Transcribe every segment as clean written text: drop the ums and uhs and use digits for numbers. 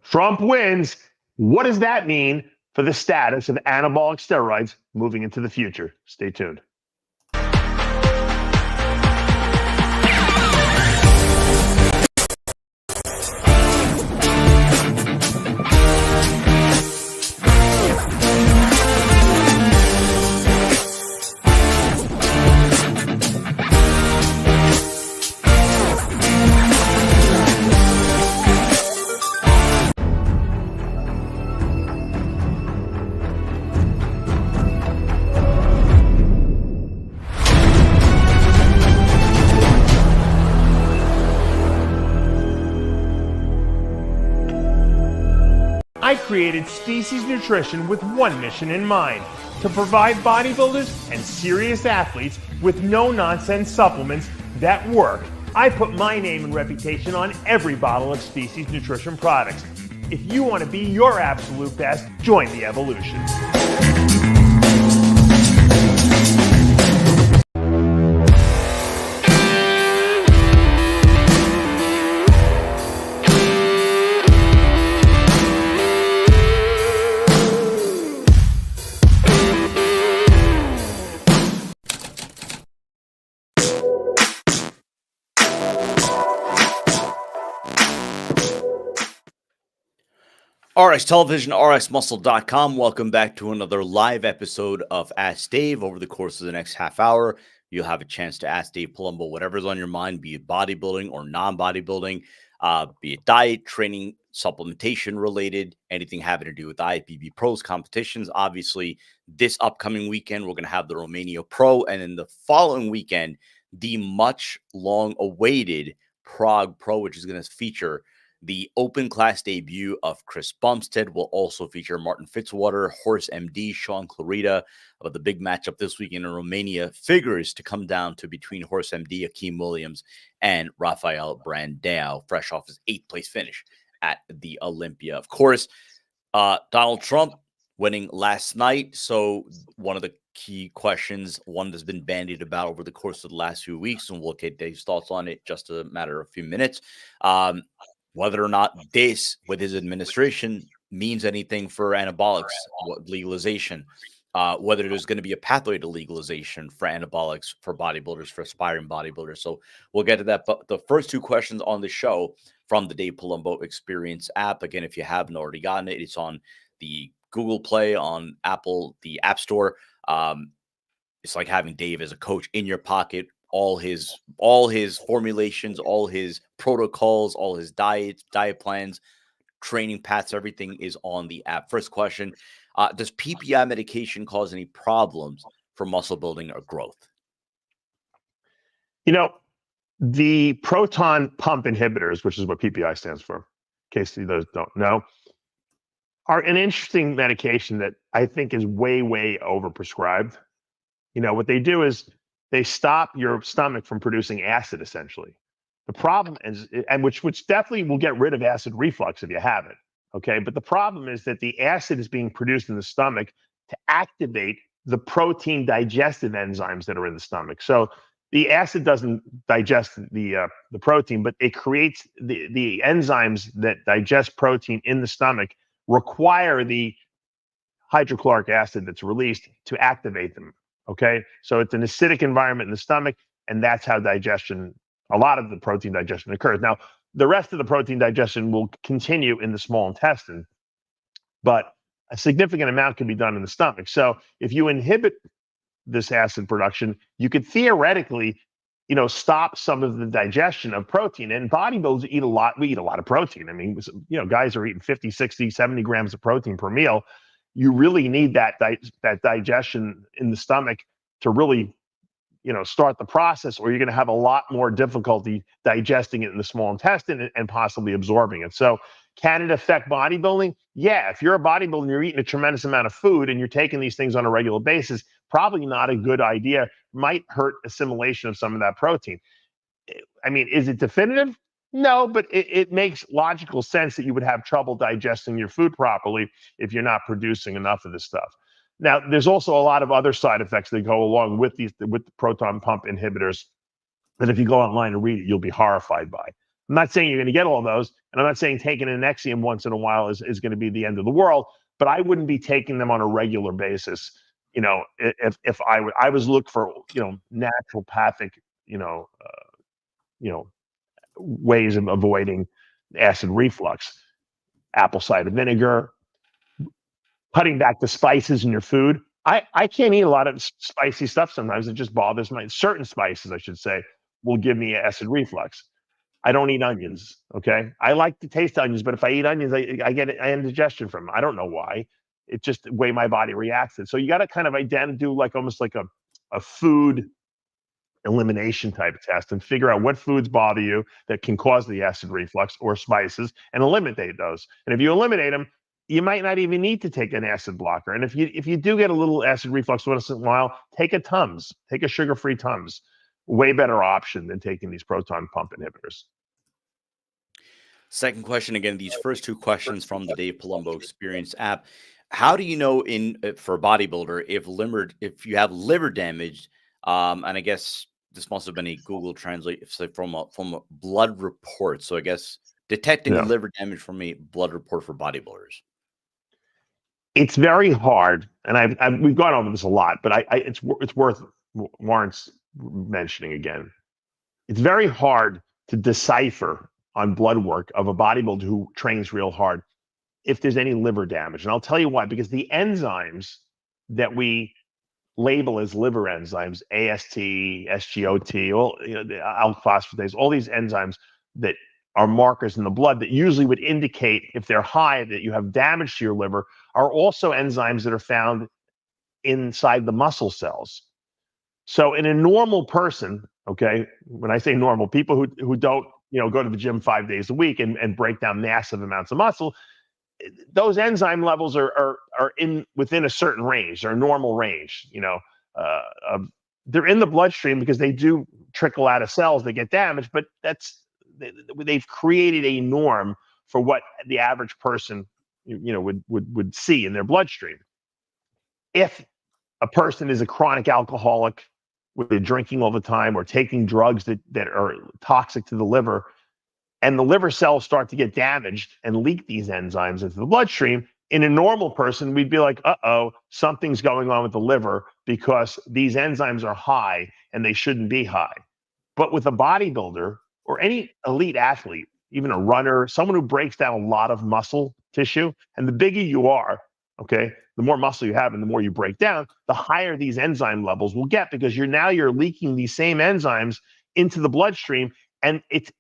Trump wins. What does that mean for the status of anabolic steroids moving into the future? Stay tuned. I created Species Nutrition with one mission in mind: to provide bodybuilders and serious athletes with no-nonsense supplements that work. I put my name and reputation on every bottle of Species Nutrition products. If you want to be your absolute best, join the evolution. RX Television, RXMuscle.com. Welcome back to another live episode of Ask Dave. Over the course of the next half hour, you'll have a chance to ask Dave Palumbo whatever's on your mind, be it bodybuilding or non-bodybuilding, be it diet, training, supplementation related, anything having to do with IFBB Pros competitions. Obviously, this upcoming weekend, we're going to have the Romania Pro, and then the following weekend, the much long-awaited Prague Pro, which is going to feature the open class debut of Chris Bumstead. Will also feature Martin Fitzwater, Horse MD, Sean Clarita. But the big matchup this weekend in Romania figures to come down to between Horse MD, Akeem Williams, and Rafael Brandao, fresh off his 8th place finish at the Olympia. Of course, Donald Trump winning last night. So one of the key questions, one that's been bandied about over the course of the last few weeks, and we'll get Dave's thoughts on it just a matter of a few minutes. Whether or not this, with his administration, means anything for anabolics legalization, whether there's going to be a pathway to legalization for anabolics for bodybuilders, for aspiring bodybuilders. So we'll get to that. But the first two questions on the show from the Dave Palumbo Experience app. Again, if you haven't already gotten it, it's on the Google Play, on Apple, the App Store. It's like having Dave as a coach in your pocket. All his formulations, all his protocols, all his diet plans, training paths, everything is on the app. First question, does PPI medication cause any problems for muscle building or growth? You know, the proton pump inhibitors, which is what PPI stands for, in case those don't know, are an interesting medication that I think is way, way overprescribed. You know, what they do is they stop your stomach from producing acid, essentially. The problem is, and which definitely will get rid of acid reflux if you have it, okay? But the problem is that the acid is being produced in the stomach to activate the protein digestive enzymes that are in the stomach. So the acid doesn't digest the protein, but it creates the enzymes that digest protein in the stomach require the hydrochloric acid that's released to activate them. Okay, so it's an acidic environment in the stomach, and that's how a lot of the protein digestion occurs. Now, the rest of the protein digestion will continue in the small intestine, but a significant amount can be done in the stomach. So if you inhibit this acid production, you could theoretically, stop some of the digestion of protein. And bodybuilders eat a lot. We eat a lot of protein. I mean, guys are eating 50, 60, 70 grams of protein per meal. You really need that digestion in the stomach to really, start the process, or you're going to have a lot more difficulty digesting it in the small intestine and possibly absorbing it. So can it affect bodybuilding? Yeah, if you're a bodybuilder and you're eating a tremendous amount of food and you're taking these things on a regular basis, probably not a good idea. Might hurt assimilation of some of that protein. I mean, is it definitive? No, but it makes logical sense that you would have trouble digesting your food properly if you're not producing enough of this stuff. Now, there's also a lot of other side effects that go along with the proton pump inhibitors that if you go online and read it, you'll be horrified by. I'm not saying you're going to get all those, and I'm not saying taking an Nexium once in a while is going to be the end of the world, but I wouldn't be taking them on a regular basis. If I was looking for, naturopathic, ways of avoiding acid reflux, apple cider vinegar, cutting back the spices in your food. I can't eat a lot of spicy stuff sometimes. It just bothers certain spices, I should say, will give me acid reflux. I don't eat onions. Okay. I like to taste onions, but if I eat onions, I get indigestion from them. I don't know why. It's just the way my body reacts. So you got to kind of do almost like a food elimination type test and figure out what foods bother you that can cause the acid reflux or spices and eliminate those. And if you eliminate them, you might not even need to take an acid blocker. And if you do get a little acid reflux once in a while, take a Tums, take a sugar-free Tums. Way better option than taking these proton pump inhibitors. Second question, again, these first two questions from the Dave Palumbo Experience app. How do you know for a bodybuilder if you have liver damage? And I guess this must have been a Google Translate from a blood report. So I guess detecting liver damage from a blood report for bodybuilders. It's very hard, and we've gone over this a lot, but it's warrants mentioning again. It's very hard to decipher on blood work of a bodybuilder who trains real hard if there's any liver damage. And I'll tell you why, because the enzymes that we label as liver enzymes, AST, SGOT, the alpha phosphatase, all these enzymes that are markers in the blood that usually would indicate, if they're high, that you have damage to your liver, are also enzymes that are found inside the muscle cells. So in a normal person, okay, when I say normal, people who don't, go to the gym 5 days a week and break down massive amounts of muscle, those enzyme levels are within a certain range, or normal range. They're in the bloodstream because they do trickle out of cells that get damaged, but they've created a norm for what the average person, would see in their bloodstream. If a person is a chronic alcoholic, where they're drinking all the time or taking drugs that are toxic to the liver, and the liver cells start to get damaged and leak these enzymes into the bloodstream, in a normal person, we'd be like, uh-oh, something's going on with the liver because these enzymes are high and they shouldn't be high. But with a bodybuilder or any elite athlete, even a runner, someone who breaks down a lot of muscle tissue, and the bigger you are, okay, the more muscle you have and the more you break down, the higher these enzyme levels will get, because you're leaking these same enzymes into the bloodstream, and it's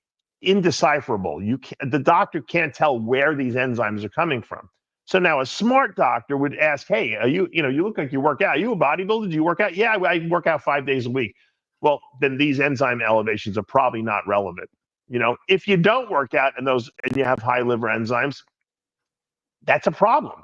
indecipherable. The doctor can't tell where these enzymes are coming from. So now a smart doctor would ask, hey, you look like you work out. Are you a bodybuilder? Do you work out? Yeah, I work out 5 days a week. Well, then these enzyme elevations are probably not relevant. If you don't work out and you have high liver enzymes, that's a problem.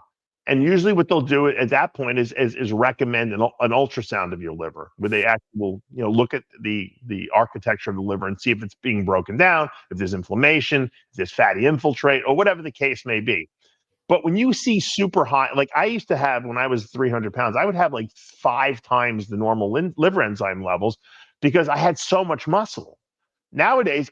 And usually what they'll do at that point is recommend an ultrasound of your liver, where they actually will, look at the architecture of the liver and see if it's being broken down, if there's inflammation, if there's fatty infiltrate, or whatever the case may be. But when you see super high, like I used to have when I was 300 pounds, I would have like 5 times the normal liver enzyme levels because I had so much muscle. Nowadays,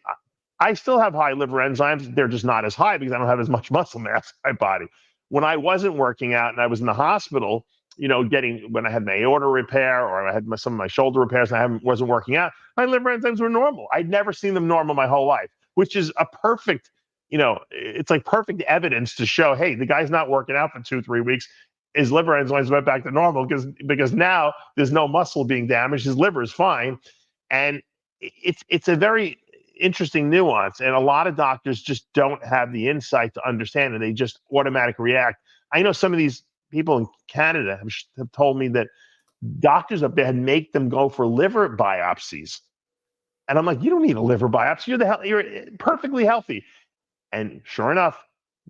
I still have high liver enzymes. They're just not as high because I don't have as much muscle mass in my body. When I wasn't working out and I was in the hospital, when I had my aorta repair or I had some of my shoulder repairs and I wasn't working out, my liver enzymes were normal. I'd never seen them normal my whole life, which is a perfect, it's like perfect evidence to show, hey, the guy's not working out for 2-3 weeks. His liver enzymes went back to normal because now there's no muscle being damaged. His liver is fine. And it's a very interesting nuance, and a lot of doctors just don't have the insight to understand, and they just automatically react. I know some of these people in Canada have told me that doctors up there had make them go for liver biopsies, and I'm like, you don't need a liver biopsy. You're perfectly healthy. And sure enough,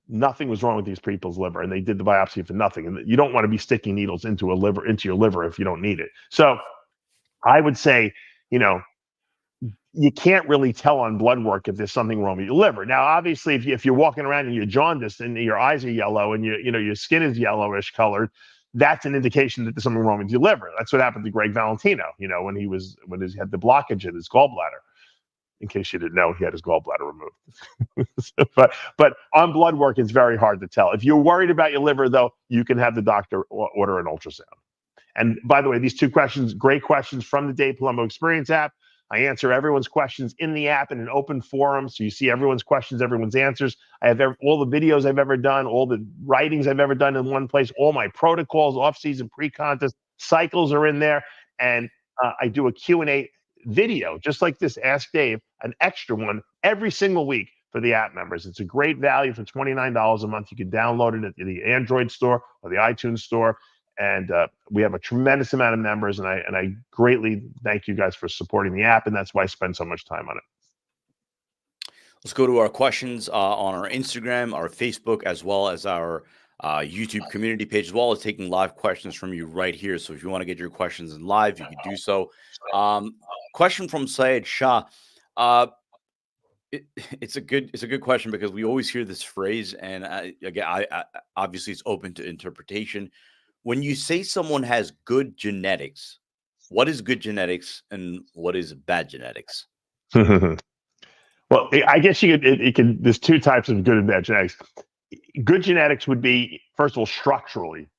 nothing was wrong with these people's liver, and they did the biopsy for nothing. And you don't want to be sticking needles into your liver if you don't need it. So I would say, you can't really tell on blood work if there's something wrong with your liver. Now, obviously, if you're walking around and you're jaundiced and your eyes are yellow and your skin is yellowish colored, that's an indication that there's something wrong with your liver. That's what happened to Greg Valentino, when he had the blockage in his gallbladder. in case you didn't know, he had his gallbladder removed. but on blood work, it's very hard to tell. If you're worried about your liver, though, you can have the doctor order an ultrasound. And by the way, these two questions, great questions from the Dave Palumbo Experience app. I answer everyone's questions in the app in an open forum. So you see everyone's questions, everyone's answers. I have all the videos I've ever done, all the writings I've ever done in one place, all my protocols, off-season, pre-contest cycles are in there. And I do a Q&A video, just like this, Ask Dave, an extra one every single week for the app members. It's a great value for $29 a month. You can download it at the Android store or the iTunes store. And we have a tremendous amount of members, and I greatly thank you guys for supporting the app, and that's why I spend so much time on it. Let's go to our questions on our Instagram, our Facebook, as well as our YouTube community page, as well as taking live questions from you right here. So if you want to get your questions in live, you can do so. Question from Syed Shah. It's a good question because we always hear this phrase, and I obviously it's open to interpretation. When you say someone has good genetics, what is good genetics and what is bad genetics? Well, I guess there's two types of good and bad genetics. Good genetics would be, first of all, structurally.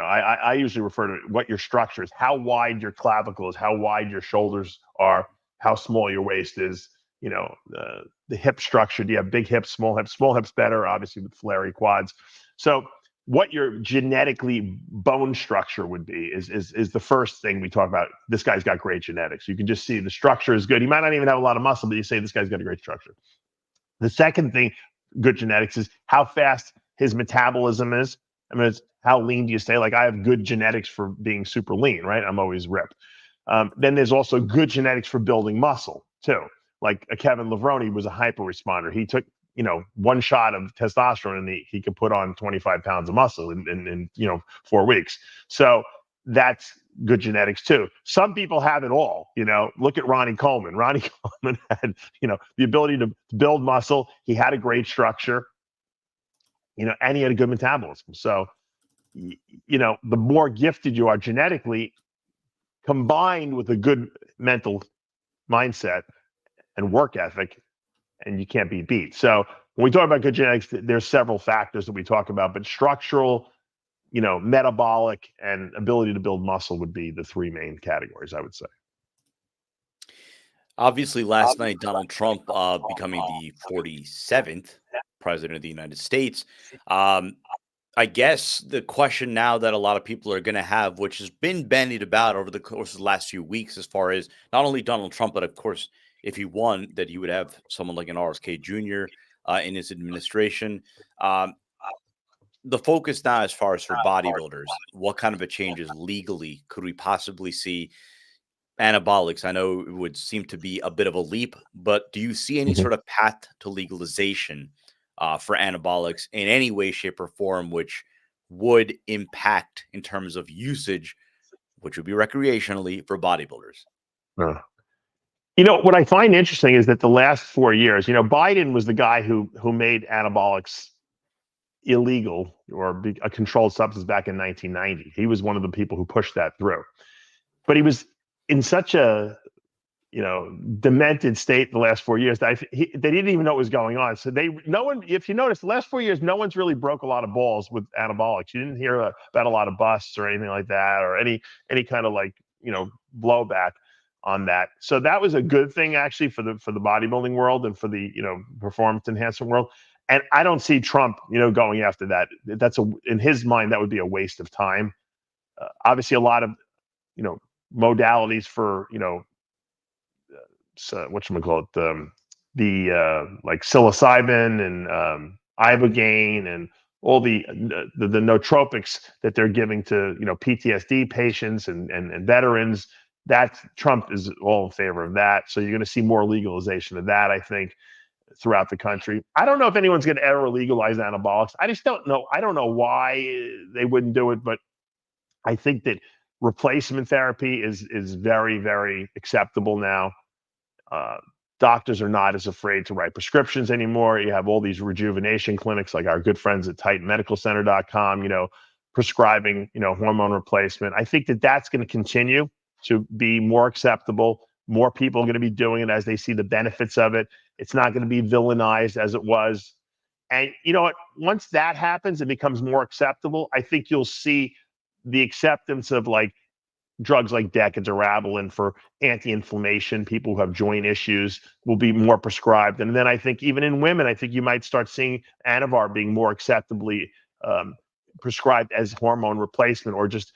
I usually refer to what your structure is, how wide your clavicle is, how wide your shoulders are, how small your waist is, the hip structure. Do you have big hips, small hips? Small hips better, obviously, with flary quads. So what your genetically bone structure would be is the first thing we talk about. This guy's got great genetics. You can just see the structure is good. He might not even have a lot of muscle, but you say this guy's got a great structure. The second thing, good genetics, is how fast his metabolism is. I mean, it's how lean do you stay? Like, I have good genetics for being super lean, right? I'm always ripped. Then there's also good genetics for building muscle too. Like Kevin Levrone was a hyper responder. He took one shot of testosterone and he could put on 25 pounds of muscle in 4 weeks. So that's good genetics too. Some people have it all. Look at Ronnie Coleman. Ronnie Coleman had the ability to build muscle. He had a great structure, and he had a good metabolism. So the more gifted you are genetically, combined with a good mental mindset and work ethic, and you can't be beat. So when we talk about good genetics, there's several factors that we talk about, but structural, metabolic, and ability to build muscle would be the three main categories, I would say. Obviously, last night, Donald Trump becoming the 47th president of the United States. I guess the question now that a lot of people are going to have, which has been bandied about over the course of the last few weeks, as far as not only Donald Trump, but of course, if he won, that he would have someone like an RFK Jr. In his administration. The focus now, as far as for bodybuilders, what kind of a changes legally could we possibly see? Anabolics, I know it would seem to be a bit of a leap, but do you see any sort of path to legalization for anabolics in any way, shape, or form, which would impact in terms of usage, which would be recreationally for bodybuilders? What I find interesting is that the last 4 years, Biden was the guy who made anabolics illegal or a controlled substance back in 1990. He was one of the people who pushed that through. But he was in such a demented state the last 4 years that they didn't even know what was going on. So if you notice, the last 4 years, no one's really broke a lot of balls with anabolics. You didn't hear about a lot of busts or anything like that, or any kind of blowback on that. So that was a good thing actually for the bodybuilding world and for the performance enhancement world. And I don't see Trump going after that. In his mind, that would be a waste of time. Obviously, a lot of modalities for whatchamacallit, like psilocybin and ibogaine and all the nootropics that they're giving to PTSD patients and veterans. That Trump is all in favor of that. So you're going to see more legalization of that, I think, throughout the country. I don't know if anyone's going to ever legalize anabolics. I just don't know. I don't know why they wouldn't do it, but I think that replacement therapy is very, very acceptable now. Doctors are not as afraid to write prescriptions anymore. You have all these rejuvenation clinics like our good friends at TitanMedicalCenter.com, prescribing, hormone replacement. I think that that's going to continue to be more acceptable. More people are going to be doing it as they see the benefits of it. It's not going to be villainized as it was. And you know what? Once that happens, it becomes more acceptable. I think you'll see the acceptance of like drugs like Deca-Durabolin for anti-inflammation. People who have joint issues will be more prescribed. And then I think even in women, I think you might start seeing Anavar being more acceptably prescribed as hormone replacement, or just,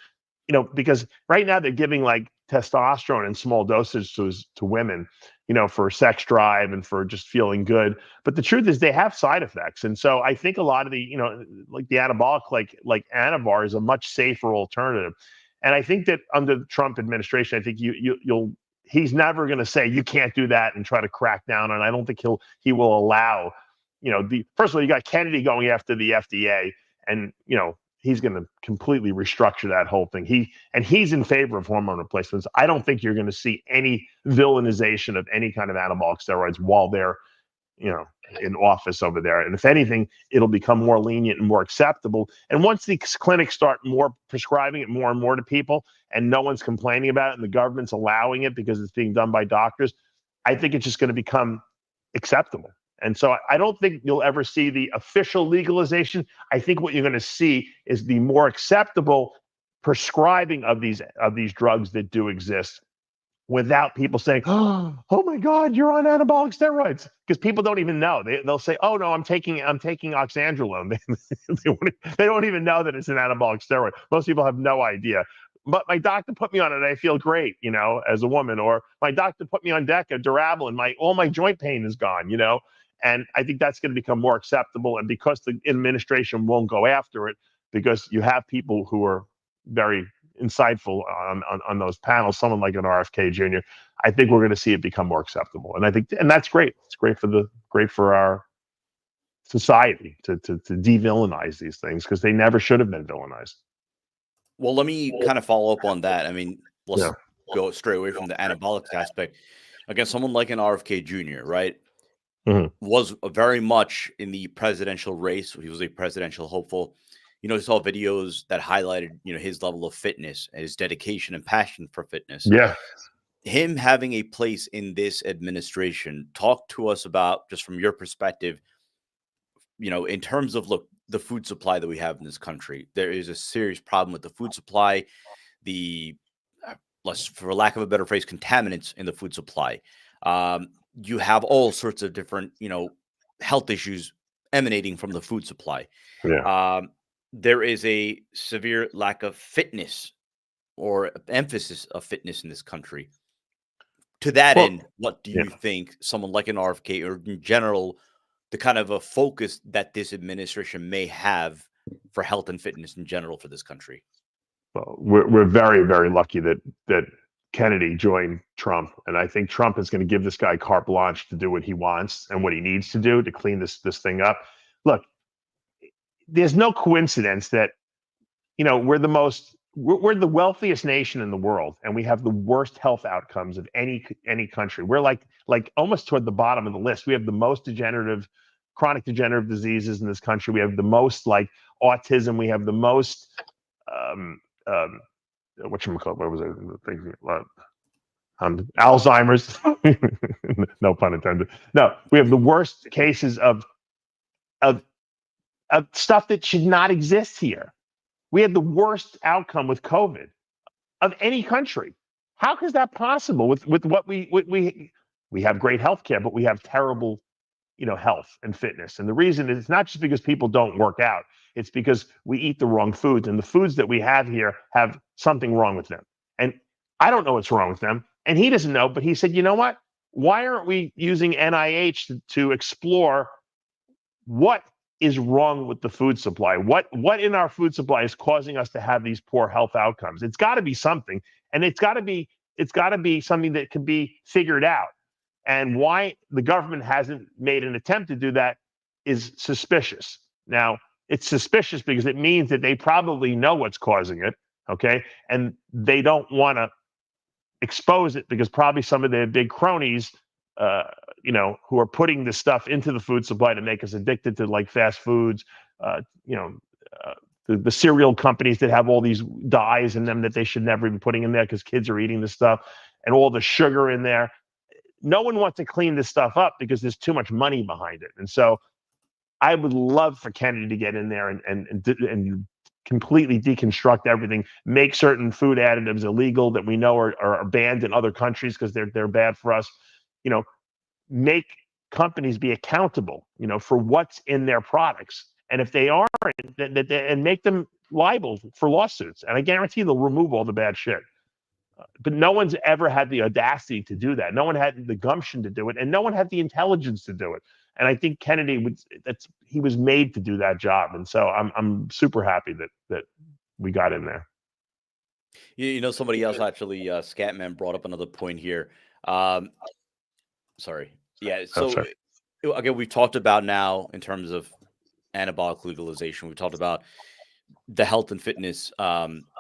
you know, because right now they're giving like testosterone in small doses to women, you know, for sex drive and for just feeling good. But the truth is they have side effects. And so I think a lot of the, you know, like the anabolic, like Anavar is a much safer alternative. And I think that under the Trump administration, I think he's never going to say you can't do that and try to crack down. And I don't think he will allow, you know, first of all, you got Kennedy going after the FDA, and, you know, he's going to completely restructure that whole thing. He's in favor of hormone replacements. I don't think you're going to see any villainization of any kind of anabolic steroids while they're, you know, in office over there. And if anything, it'll become more lenient and more acceptable. And once these clinics start more prescribing it more and more to people, and no one's complaining about it, and the government's allowing it because it's being done by doctors, I think it's just going to become acceptable. And so I don't think you'll ever see the official legalization. I think what you're going to see is the more acceptable prescribing of these drugs that do exist, without people saying, "Oh my God, you're on anabolic steroids," because people don't even know. They'll say, "Oh no, I'm taking oxandrolone." They don't even know that it's an anabolic steroid. Most people have no idea. But my doctor put me on it, and I feel great, you know, as a woman. Or my doctor put me on Deca-Durabolin, all my joint pain is gone, you know. And I think that's going to become more acceptable. And because the administration won't go after it, because you have people who are very insightful on those panels, someone like an RFK Jr., I think we're going to see it become more acceptable. And I think, and that's great. It's great for our society to de-villainize these things, because they never should have been villainized. Well, let me kind of follow up on that. I mean, let's go straight away from the anabolic aspect. Again, someone like an RFK Jr., right, was very much in the presidential race. He was a presidential hopeful. You know, he saw videos that highlighted, you know, his level of fitness, his dedication and passion for fitness. Yeah. Him having a place in this administration, talk to us about, just from your perspective, you know, in terms of, look, the food supply that we have in this country. There is a serious problem with the food supply, the, for lack of a better phrase, contaminants in the food supply. You have all sorts of different, you know, health issues emanating from the food supply. Yeah. There is a severe lack of fitness, or emphasis of fitness in this country. To that end, what do you think someone like an RFK, or in general, the kind of a focus that this administration may have for health and fitness in general for this country? Well, we're very, very lucky that Kennedy joined Trump, and I think Trump is going to give this guy carte blanche to do what he wants and what he needs to do to clean this thing up. Look, there's no coincidence that, you know, we're the wealthiest nation in the world, and we have the worst health outcomes of any country. We're like almost toward the bottom of the list. We have the most chronic degenerative diseases in this country. We have the most like autism. We have the most whatchamacallit, what was it? Alzheimer's. No pun intended. No, we have the worst cases of stuff that should not exist here. We had the worst outcome with COVID of any country. How is that possible with what we have great healthcare, but we have terrible, you know, health and fitness? And the reason is, it's not just because people don't work out. It's because we eat the wrong foods, and the foods that we have here have something wrong with them. And I don't know what's wrong with them, and he doesn't know, but he said, you know what? Why aren't we using NIH to explore what is wrong with the food supply? What in our food supply is causing us to have these poor health outcomes? It's got to be something, and it's got to be something that can be figured out. And why the government hasn't made an attempt to do that is suspicious. Now, it's suspicious because it means that they probably know what's causing it, okay? And they don't want to expose it, because probably some of their big cronies, you know, who are putting this stuff into the food supply to make us addicted to like fast foods, you know, the cereal companies that have all these dyes in them that they should never be putting in there because kids are eating this stuff. and all the sugar in there. No one wants to clean this stuff up because there's too much money behind it. And so I would love for Kennedy to get in there and completely deconstruct everything, make certain food additives illegal that we know are banned in other countries because they're bad for us. Make companies be accountable, for what's in their products. And if they aren't, and make them liable for lawsuits. And I guarantee they'll remove all the bad shit. But no one's ever had the audacity to do that. No one had the gumption to do it, and no one had the intelligence to do it. And I think Kennedy he was made to do that job. And so I'm super happy that we got in there. Somebody else actually, Scatman brought up another point here. Sorry. Yeah. So again, we've talked about now in terms of anabolic legalization. We've talked about the health and fitness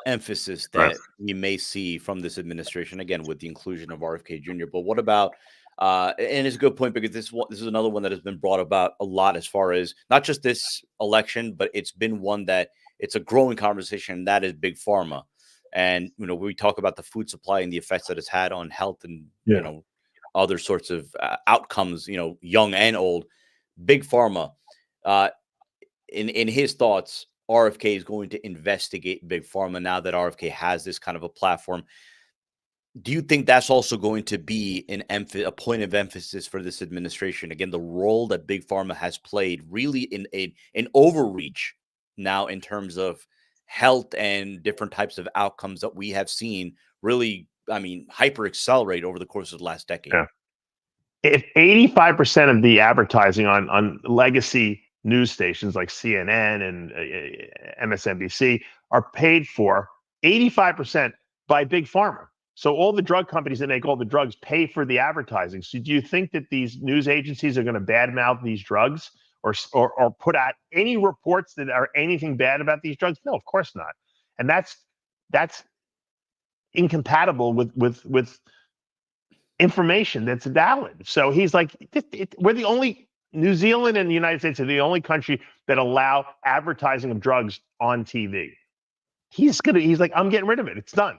emphasis that we may see from this administration, again, with the inclusion of RFK Jr. But what about, and it's a good point, because this is another one that has been brought about a lot as far as not just this election, but it's been one that it's a growing conversation, and that is big pharma. And, we talk about the food supply and the effects that it's had on health and, other sorts of outcomes, young and old. Big pharma, in his thoughts, RFK is going to investigate big pharma now that RFK has this kind of a platform. Do you think that's also going to be a point of emphasis for this administration? Again, the role that big pharma has played really in overreach now in terms of health and different types of outcomes that we have seen really, hyper accelerate over the course of the last decade. Yeah. If 85% of the advertising on legacy news stations like CNN and MSNBC are paid for 85% by big pharma. So all the drug companies that make all the drugs pay for the advertising. So do you think that these news agencies are going to badmouth these drugs or put out any reports that are anything bad about these drugs? No, of course not. And that's incompatible with information that's valid. So he's like, we're the only, New Zealand and the United States are the only country that allow advertising of drugs on TV. He's like, I'm getting rid of it. It's done.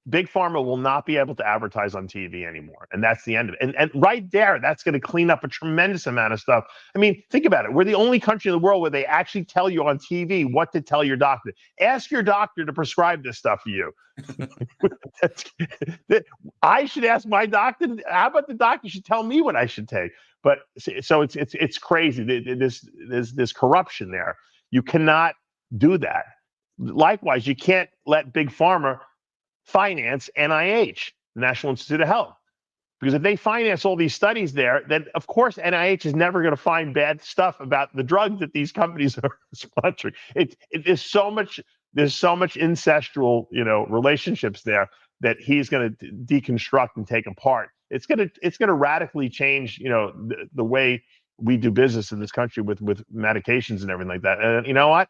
Big pharma will not be able to advertise on TV anymore. And that's the end of it. And right there, that's going to clean up a tremendous amount of stuff. Think about it. We're the only country in the world where they actually tell you on TV what to tell your doctor. Ask your doctor to prescribe this stuff for you. I should ask my doctor. How about the doctor should tell me what I should take? But so it's crazy. There's this corruption there. You cannot do that. Likewise, you can't let big pharma finance NIH, National Institute of Health, because if they finance all these studies there, then of course NIH is never going to find bad stuff about the drugs that these companies are sponsoring. There's so much incestual, relationships there that he's going to deconstruct and take apart. It's going to radically change, the way we do business in this country with medications and everything like that. And you know what?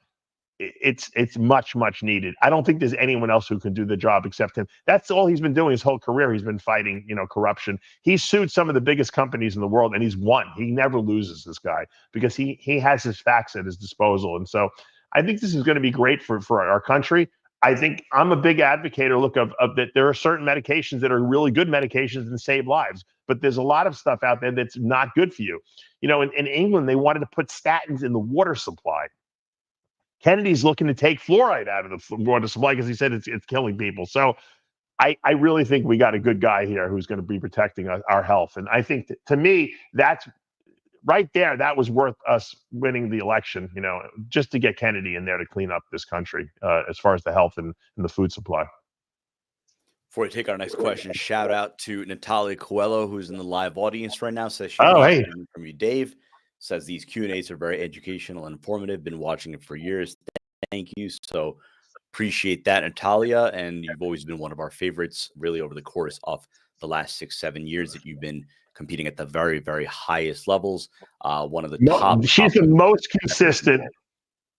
It's much needed. I don't think there's anyone else who can do the job except him. That's all he's been doing his whole career. He's been fighting, corruption. He's sued some of the biggest companies in the world, and he's won. He never loses, this guy, because he has his facts at his disposal. And so I think this is going to be great for our country. I think I'm a big advocate of that there are certain medications that are really good medications and save lives, but there's a lot of stuff out there that's not good for you. In England, they wanted to put statins in the water supply. Kennedy's looking to take fluoride out of the water supply because he said it's killing people. So I really think we got a good guy here who's going to be protecting our health. And I think to me, that's right there. That was worth us winning the election, just to get Kennedy in there to clean up this country as far as the health and the food supply. Before we take our next question, shout out to Natalia Coelho, who's in the live audience right now. Says she hey, from you, Dave. Says these Q&As are very educational and informative. Been watching it for years. Thank you. So appreciate that, Natalia. And you've always been one of our favorites, really, over the course of the last 6-7 years that you've been competing at the very, very highest levels. One of the top. She's the most consistent.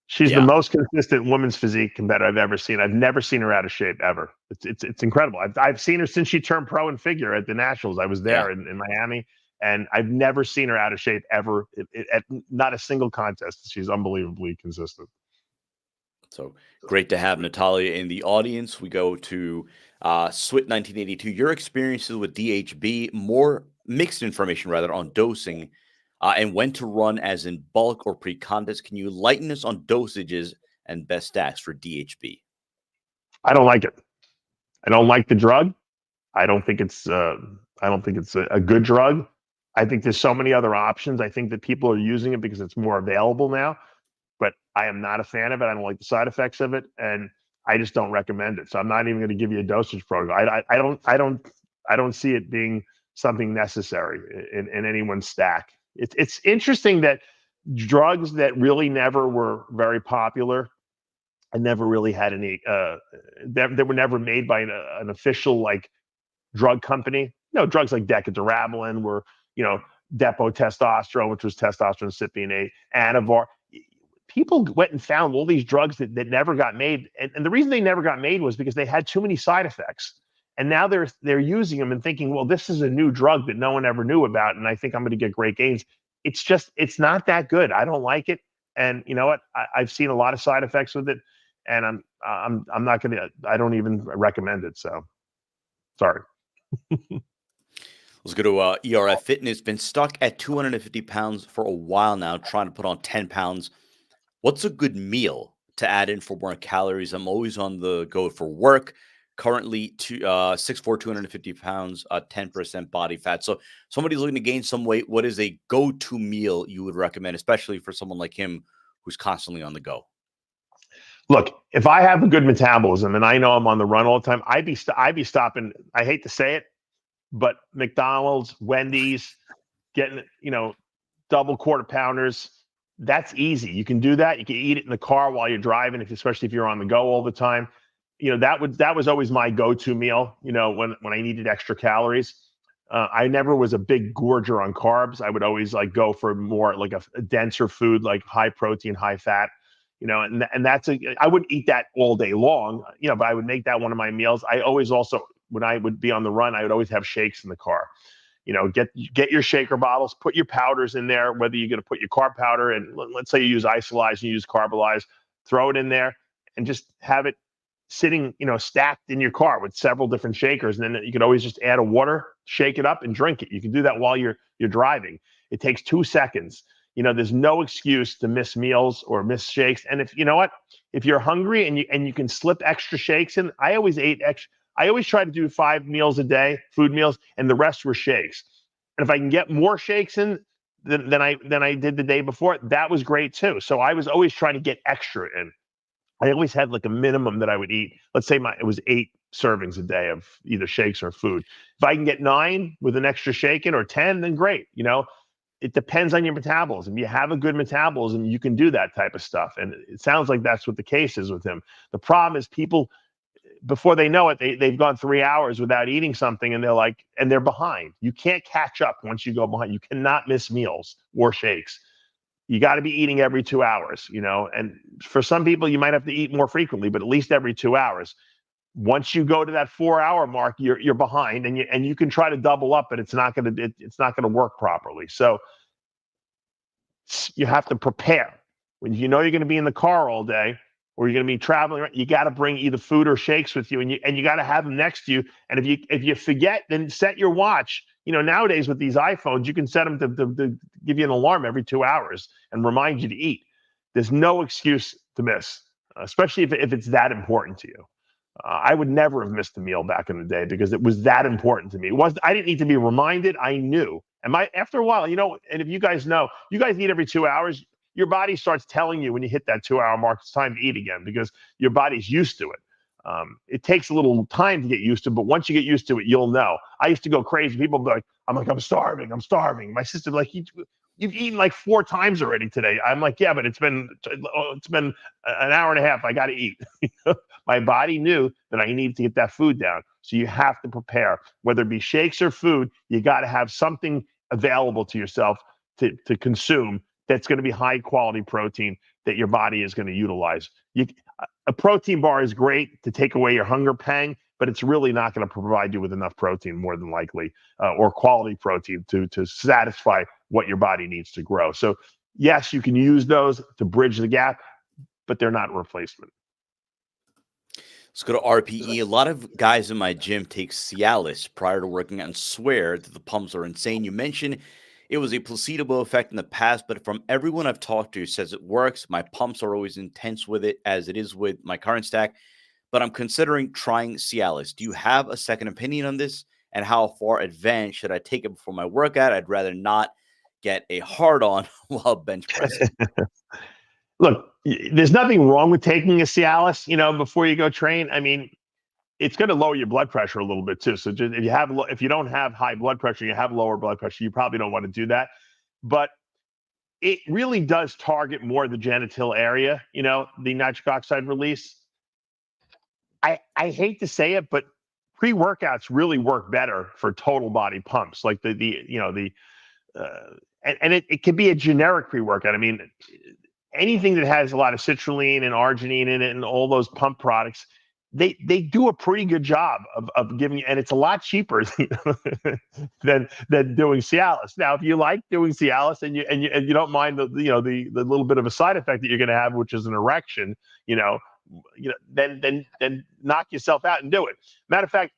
She's the most consistent women's physique competitor I've ever seen. I've never seen her out of shape ever. It's incredible. I've seen her since she turned pro in figure at the Nationals. I was there in Miami. And I've never seen her out of shape ever at not a single contest. She's unbelievably consistent. So great to have Natalia in the audience. We go to Swit 1982. Your experiences with DHB, more mixed information rather on dosing and when to run as in bulk or pre-contest. Can you lighten us on dosages and best stacks for DHB? I don't like it. I don't like the drug. I don't think it's a good drug. I think there's so many other options. I think that people are using it because it's more available now, but I am not a fan of it. I don't like the side effects of it, and I just don't recommend it. So I'm not even going to give you a dosage protocol. I don't see it being something necessary in anyone's stack. It's interesting that drugs that really never were very popular and never really had any that were never made by an official like drug company. Drugs like Decadurabolin were, Depo testosterone, which was testosterone cypionate, Anavar. People went and found all these drugs that never got made. And the reason they never got made was because they had too many side effects. And now they're using them and thinking, well, this is a new drug that no one ever knew about, and I think I'm going to get great gains. It's not that good. I don't like it. And you know what? I've seen a lot of side effects with it, and I'm not going to. I don't even recommend it. So, sorry. Let's go to ERF Fitness. Been stuck at 250 pounds for a while now, trying to put on 10 pounds. What's a good meal to add in for more calories? I'm always on the go for work. Currently, 6'4", 250 pounds, 10% body fat. So somebody's looking to gain some weight. What is a go-to meal you would recommend, especially for someone like him who's constantly on the go? Look, if I have a good metabolism and I know I'm on the run all the time, I'd be stopping. I hate to say it, but McDonald's, Wendy's, getting double quarter pounders. That's easy. You can do that. You can eat it in the car while you're driving, especially if you're on the go all the time. That was always my go-to meal. When I needed extra calories. I never was a big gorger on carbs. I would always go for more like a denser food, like high protein, high fat. And I wouldn't eat that all day long. But I would make that one of my meals. I always also, when I would be on the run, I would always have shakes in the car. Get your shaker bottles, put your powders in there, whether you're going to put your carb powder and let's say you use Isolyze and you use Carbolyze, throw it in there and just have it sitting, stacked in your car with several different shakers. And then you could always just add a water, shake it up and drink it. You can do that while you're driving. It takes 2 seconds. There's no excuse to miss meals or miss shakes. And if you're hungry and you can slip extra shakes in, I always try to do 5 meals a day, food meals, and the rest were shakes. And if I can get more shakes in than I did the day before, that was great too. So I was always trying to get extra in. I always had like a minimum that I would eat. Let's say it was 8 servings a day of either shakes or food. If I can get 9 with an extra shake in or 10, then great. It depends on your metabolism. You have a good metabolism, you can do that type of stuff. And it sounds like that's what the case is with him. The problem is people, before they know it, they've gone 3 hours without eating something and they're behind. You can't catch up once you go behind. You cannot miss meals or shakes. You got to be eating every 2 hours, and for some people, you might have to eat more frequently, but at least every 2 hours. Once you go to that 4-hour mark, you're behind, and you can try to double up, but it's not going to work properly. So you have to prepare. When you're going to be in the car all day, or you're going to be traveling, you got to bring either food or shakes with you, and you got to have them next to you. And if you forget, then set your watch. Nowadays with these iPhones, you can set them to give you an alarm every 2 hours and remind you to eat. There's no excuse to miss, especially if it's that important to you. I would never have missed a meal back in the day because it was that important to me. I didn't need to be reminded. I knew. And after a while, and if you guys know, you guys eat every 2 hours. Your body starts telling you when you hit that 2-hour mark, it's time to eat again because your body's used to it. It takes a little time to get used to, but once you get used to it, you'll know. I used to go crazy. People be like, I'm starving. My sister be like, you've eaten like 4 times already today. I'm like, yeah, but it's been an hour and a half. I got to eat. My body knew that I needed to get that food down. So you have to prepare, whether it be shakes or food. You got to have something available to yourself to consume that's going to be high quality protein that your body is going to utilize. A protein bar is great to take away your hunger pang, but it's really not going to provide you with enough protein, more than likely, or quality protein to satisfy what your body needs to grow. So yes, you can use those to bridge the gap, but they're not a replacement. Let's go to RPE. A lot of guys in my gym take Cialis prior to working out and swear that the pumps are insane. You mentioned it was a placebo effect in the past, but from everyone I've talked to says it works. My pumps are always intense with it, as it is with my current stack, but I'm considering trying Cialis. Do you have a second opinion on this? And how far advanced should I take it before my workout? I'd rather not get a hard on while bench pressing. Look, there's nothing wrong with taking a Cialis, before you go train. I mean, it's going to lower your blood pressure a little bit too. So just, if you don't have high blood pressure, you have lower blood pressure, you probably don't want to do that. But it really does target more the genital area, the nitric oxide release. I hate to say it, but pre-workouts really work better for total body pumps, like and it can be a generic pre-workout. I mean, anything that has a lot of citrulline and arginine in it and all those pump products, they do a pretty good job of giving you, and it's a lot cheaper than doing Cialis. Now, if you like doing Cialis and you don't mind the little bit of a side effect that you're going to have, which is an erection, then knock yourself out and do it. Matter of fact,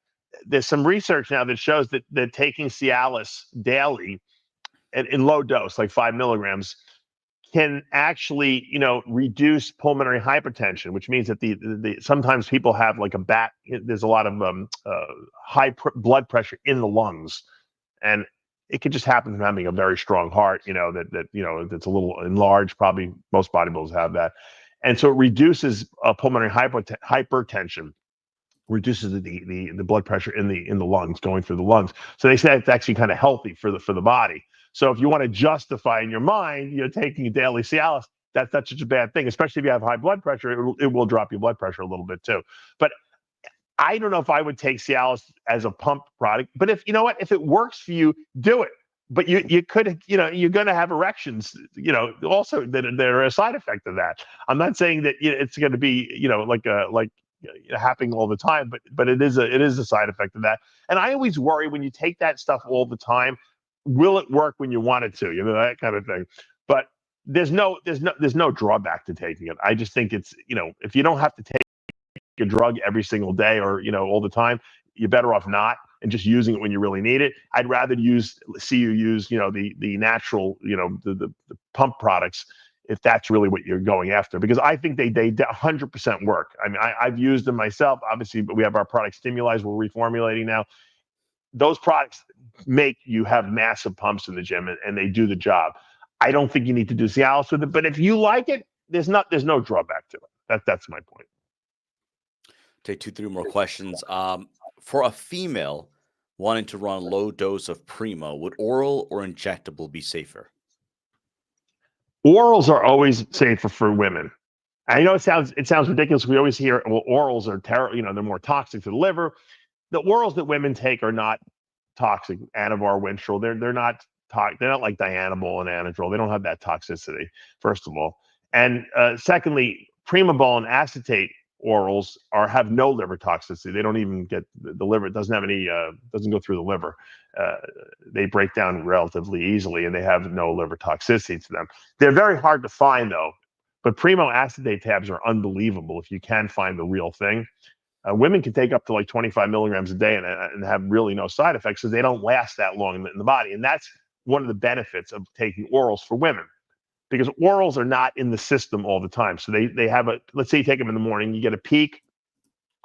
there's some research now that shows that taking Cialis daily in low dose, like 5 milligrams, can actually, reduce pulmonary hypertension, which means that the sometimes people have like there's a lot of blood pressure in the lungs, and it could just happen from having a very strong heart, that's a little enlarged. Probably most bodybuilders have that. And so it reduces pulmonary hypertension, reduces the blood pressure in the lungs, going through the lungs. So they say it's actually kind of healthy for the body. So if you want to justify in your mind, taking a daily Cialis, that's not such a bad thing, especially if you have high blood pressure. It will drop your blood pressure a little bit too. But I don't know if I would take Cialis as a pump product. But if it works for you, do it. But you could, you're going to have erections, also that are a side effect of that. I'm not saying that it's going to be, happening all the time, but it is a side effect of that. And I always worry when you take that stuff all the time, will it work when you want it to? That kind of thing. But there's no drawback to taking it. I just think it's, if you don't have to take a drug every single day or all the time, you're better off not and just using it when you really need it. I'd rather see you use the natural, the pump products, if that's really what you're going after, because I think they 100% work. I mean, I've used them myself, obviously, but we have our product Stimulize we're reformulating now. Those products make you have massive pumps in the gym, and they do the job. I don't think you need to do Cialis with it, but if you like it, there's no drawback to it. That's my point. Take 2-3 more questions. For a female wanting to run a low dose of Primo, would oral or injectable be safer? Orals are always safer for women. I know it sounds ridiculous. We always hear, well, orals are terrible. They're more toxic to the liver. The orals that women take are not toxic. Anavar, Winstrol, they're not toxic. They're not like Dianabol and Anadrol. They don't have that toxicity, first of all. And secondly, Primabol and acetate orals have no liver toxicity. They don't even get the liver. It doesn't have any, doesn't go through the liver. They break down relatively easily, and they have no liver toxicity to them. They're very hard to find, though. But Primo acetate tabs are unbelievable if you can find the real thing. Women can take up to like 25 milligrams a day and have really no side effects, because they don't last that long in the body. And that's one of the benefits of taking orals for women, because orals are not in the system all the time. So they have let's say you take them in the morning, you get a peak,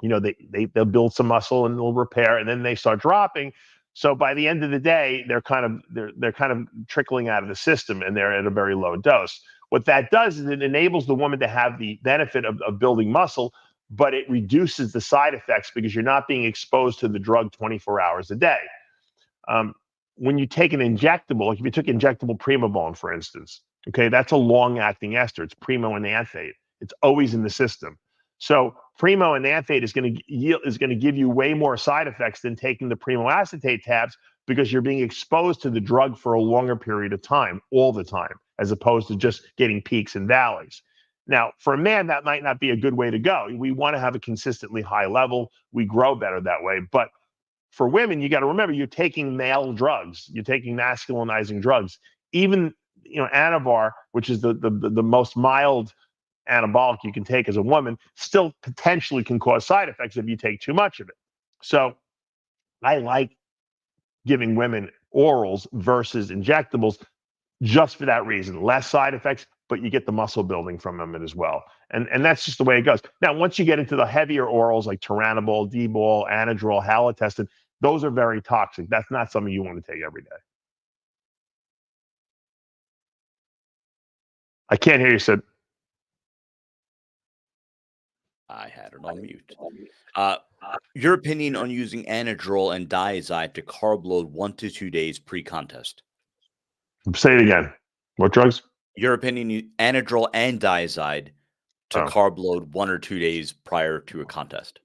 they'll build some muscle and they'll repair, and then they start dropping. So by the end of the day, they're kind of trickling out of the system, and they're at a very low dose. What that does is it enables the woman to have the benefit of building muscle, but it reduces the side effects because you're not being exposed to the drug 24 hours a day. When you take an injectable, like if you took injectable Primabol, for instance, okay, that's a long-acting ester. It's primo and anthate. It's always in the system. So primo and anthate is going to give you way more side effects than taking the primo acetate tabs, because you're being exposed to the drug for a longer period of time, all the time, as opposed to just getting peaks and valleys. Now, for a man, that might not be a good way to go. We want to have a consistently high level. We grow better that way. But for women, you got to remember, you're taking male drugs. You're taking masculinizing drugs. Even Anavar, which is the most mild anabolic you can take as a woman still potentially can cause side effects if you take too much of it. So I like giving women orals versus injectables just for that reason. Less side effects, but you get the muscle building from them as well. And that's just the way it goes. Now, once you get into the heavier orals like Turinabol, D-bol, Anadrol, halotestin, those are very toxic. That's not something you want to take every day. I can't hear you, Sid. I had it on mute. Your opinion on using Anadrol and Diazide to carb load 1 to 2 days pre-contest? Say it again. What drugs? Your opinion, Anadrol and Diazide to carb load 1 or 2 days prior to a contest.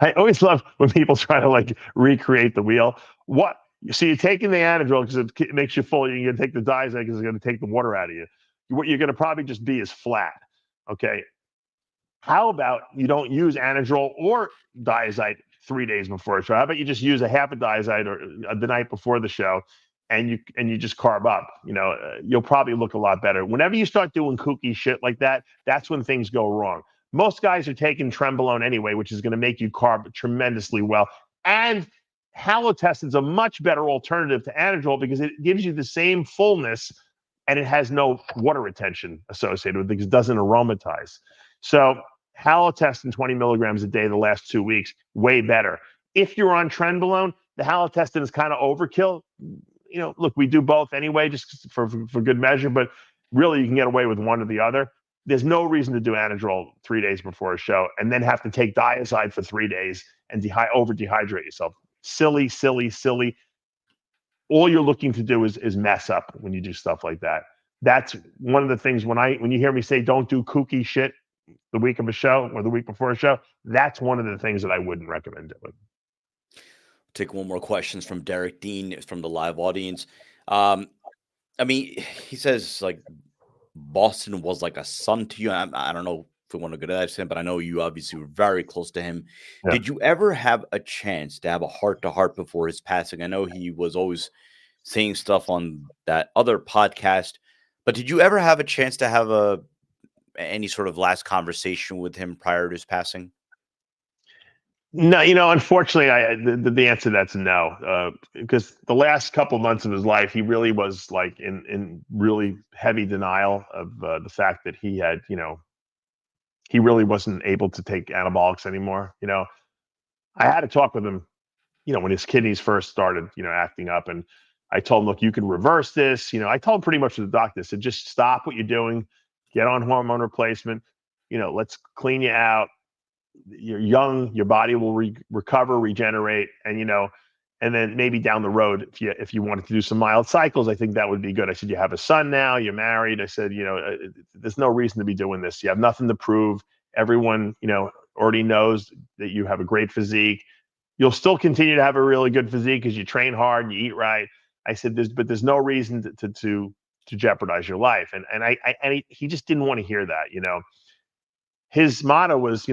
I always love when people try to like recreate the wheel. What? So you're taking the Anadrol because it makes you full. You're going to take the Diazide because it's going to take the water out of you. What you're going to probably just be is flat. Okay. How about you don't use Anadrol or Diazide 3 days before a show? How about you just use a half a Diazide or the night before the show, and you just carb up? You'll probably look a lot better. Whenever you start doing kooky shit like that, that's when things go wrong. Most guys are taking Trenbolone anyway, which is going to make you carb tremendously well. And halotestin is a much better alternative to Anadrol because it gives you the same fullness and it has no water retention associated with it because it doesn't aromatize. So halotestin 20 milligrams a day the last 2 weeks, way better. If you're on Trenbolone, the halotestin is kind of overkill. Look, we do both anyway, just for good measure, but really you can get away with one or the other. There's no reason to do Anadrol 3 days before a show and then have to take Diazide for 3 days and over-dehydrate yourself. Silly, silly, silly. All you're looking to do is mess up when you do stuff like that. That's one of the things when you hear me say don't do kooky shit the week of a show or the week before a show, that's one of the things that I wouldn't recommend doing. Take one more questions from Derek Dean from the live audience. He says like Boston was like a son to you. I don't know if we want to go to that extent, but I know you obviously were very close to him. Yeah. Did you ever have a chance to have a heart-to-heart before his passing? I know he was always saying stuff on that other podcast, but did you ever have a chance to have any sort of last conversation with him prior to his passing? No, unfortunately, the answer to that's no, because the last couple months of his life, he really was like in really heavy denial of the fact that he had, he really wasn't able to take anabolics anymore. I had to talk with him, when his kidneys first started, acting up, and I told him, look, you can reverse this. I told him pretty much to the doctor, I said, just stop what you're doing, get on hormone replacement, let's clean you out. You're young, your body will recover, regenerate, and then maybe down the road, if you wanted to do some mild cycles, I think that would be good. I said, you have a son now, you're married. I said, there's no reason to be doing this. You have nothing to prove. Everyone, already knows that you have a great physique. You'll still continue to have a really good physique because you train hard and you eat right. I said, there's no reason to jeopardize your life. And he just didn't want to hear that. His motto was,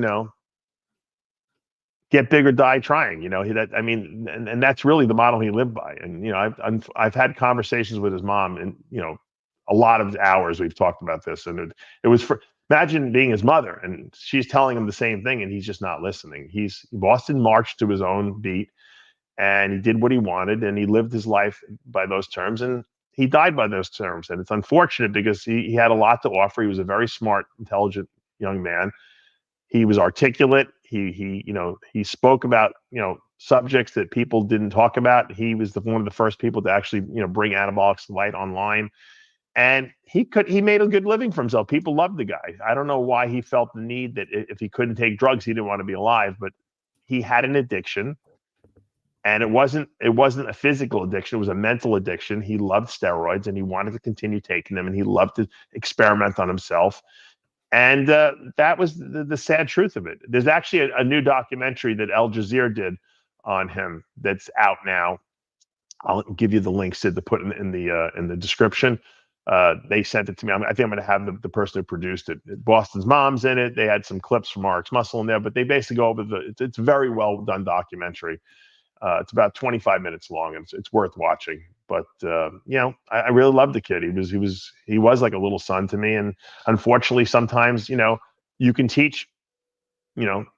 get big or die trying. And that's really the model he lived by. And I've had conversations with his mom, and a lot of hours we've talked about this. And it was imagine being his mother, and she's telling him the same thing, and he's just not listening. Boston marched to his own beat, and he did what he wanted, and he lived his life by those terms, and he died by those terms. And it's unfortunate because he had a lot to offer. He was a very smart, intelligent young man. He was articulate. He spoke about, subjects that people didn't talk about. He was one of the first people to actually, bring anabolics to light online. And he made a good living for himself. People loved the guy. I don't know why he felt the need that if he couldn't take drugs, he didn't want to be alive, but he had an addiction. And it wasn't a physical addiction. It was a mental addiction. He loved steroids and he wanted to continue taking them, and he loved to experiment on himself. And that was the sad truth of it. There's actually a new documentary that Al Jazeera did on him that's out now. I'll give you the link, Sid, to put in the description. They sent it to me. I think I'm going to have the person who produced it. Boston's mom's in it. They had some clips from RXMuscle in there, but they basically go over it's a very well done documentary. It's about 25 minutes long, and it's worth watching. But I really loved the kid. He was like a little son to me. And unfortunately, sometimes you can teach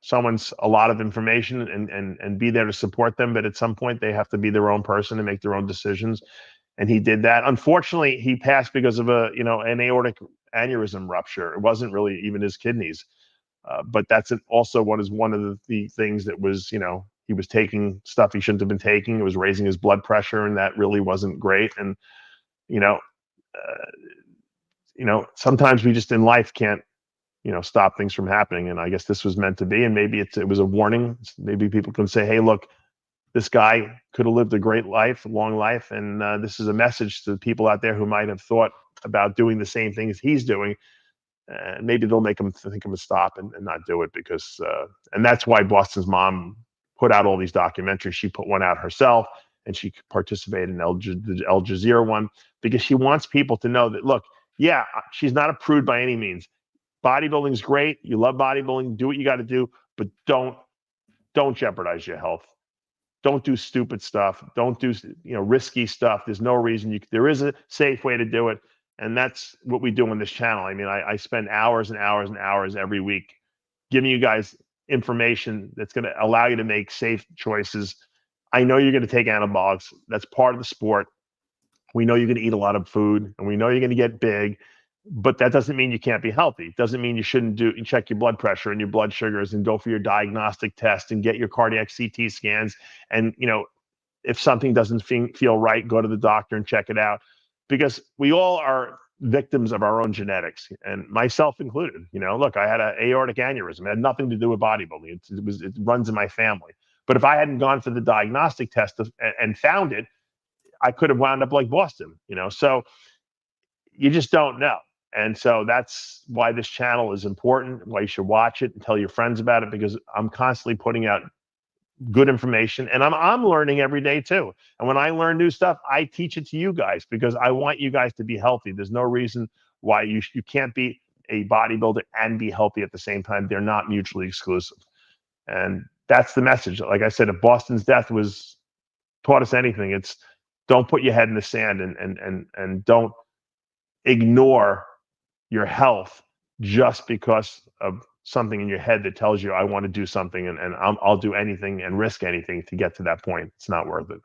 someone's a lot of information and be there to support them, but at some point they have to be their own person and make their own decisions. And he did that. Unfortunately, he passed because of an aortic aneurysm rupture. It wasn't really even his kidneys. But that's also one of the things that was, he was taking stuff he shouldn't have been taking. It was raising his blood pressure, and that really wasn't great. And you know, sometimes we just in life can't, stop things from happening. And I guess this was meant to be. And maybe it was a warning. Maybe people can say, hey, look, this guy could have lived a great life, a long life, and this is a message to people out there who might have thought about doing the same things he's doing. Maybe they'll make them think of a stop and not do it because, and that's why Boston's mom put out all these documentaries. She put one out herself, and she participated in the Al Jazeera one because she wants people to know that, look, yeah, she's not a prude by any means. Bodybuilding's great. You love bodybuilding. Do what you got to do, but don't jeopardize your health. Don't do stupid stuff. Don't do risky stuff. There's no reason there is a safe way to do it. And that's what we do on this channel. I mean, I spend hours and hours and hours every week giving you guys information that's going to allow you to make safe choices. I know you're going to take anabolics. That's part of the sport. We know you're going to eat a lot of food, and we know you're going to get big, but that doesn't mean you can't be healthy. It doesn't mean you shouldn't check your blood pressure and your blood sugars and go for your diagnostic test and get your cardiac CT scans. And, if something doesn't feel right, go to the doctor and check it out, because we all are victims of our own genetics, and myself included. Look, I had an aortic aneurysm. It had nothing to do with bodybuilding. It runs in my family. But if I hadn't gone for the diagnostic test and found it, I could have wound up like Boston, so you just don't know. And so that's why this channel is important, why you should watch it and tell your friends about it, because I'm constantly putting out good information, and I'm learning every day too. And when I learn new stuff, I teach it to you guys because I want you guys to be healthy. There's no reason why you can't be a bodybuilder and be healthy at the same time. They're not mutually exclusive. And that's the message. Like I said, if Boston's death was taught us anything, it's don't put your head in the sand and don't ignore your health just because of something in your head that tells you I want to do something and I'll do anything and risk anything to get to that point. It's not worth it.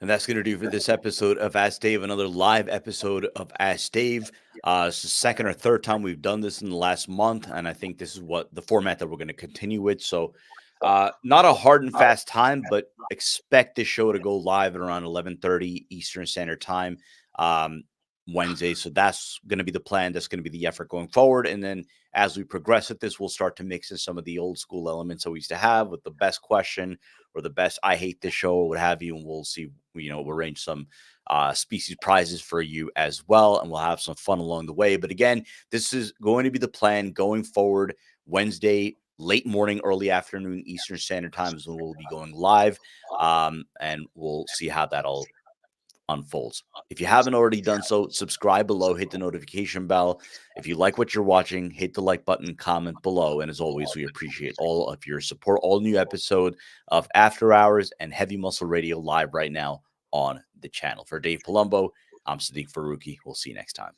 And that's going to do for this episode of Ask Dave, another live episode of Ask Dave. It's the second or third time we've done this in the last month, and I think this is what the format that we're going to continue with. So not a hard and fast time, but expect this show to go live at around 11:30 Eastern Standard Time Wednesday. So that's going to be the plan. That's going to be the effort going forward. And then as we progress with this, we'll start to mix in some of the old school elements that we used to have with the best question or the best I hate this show or what have you. And we'll see, we'll arrange some species prizes for you as well. And we'll have some fun along the way. But again, this is going to be the plan going forward. Wednesday, late morning, early afternoon, Eastern Standard Time is when we'll be going live. And we'll see how that all unfolds. If you haven't already done so, subscribe below, hit the notification bell. If you like what you're watching, hit the like button, comment below. And as always, we appreciate all of your support. All new episode of After Hours and Heavy Muscle Radio live right now on the channel. For Dave Palumbo, I'm Sadiq Faruqi. We'll see you next time.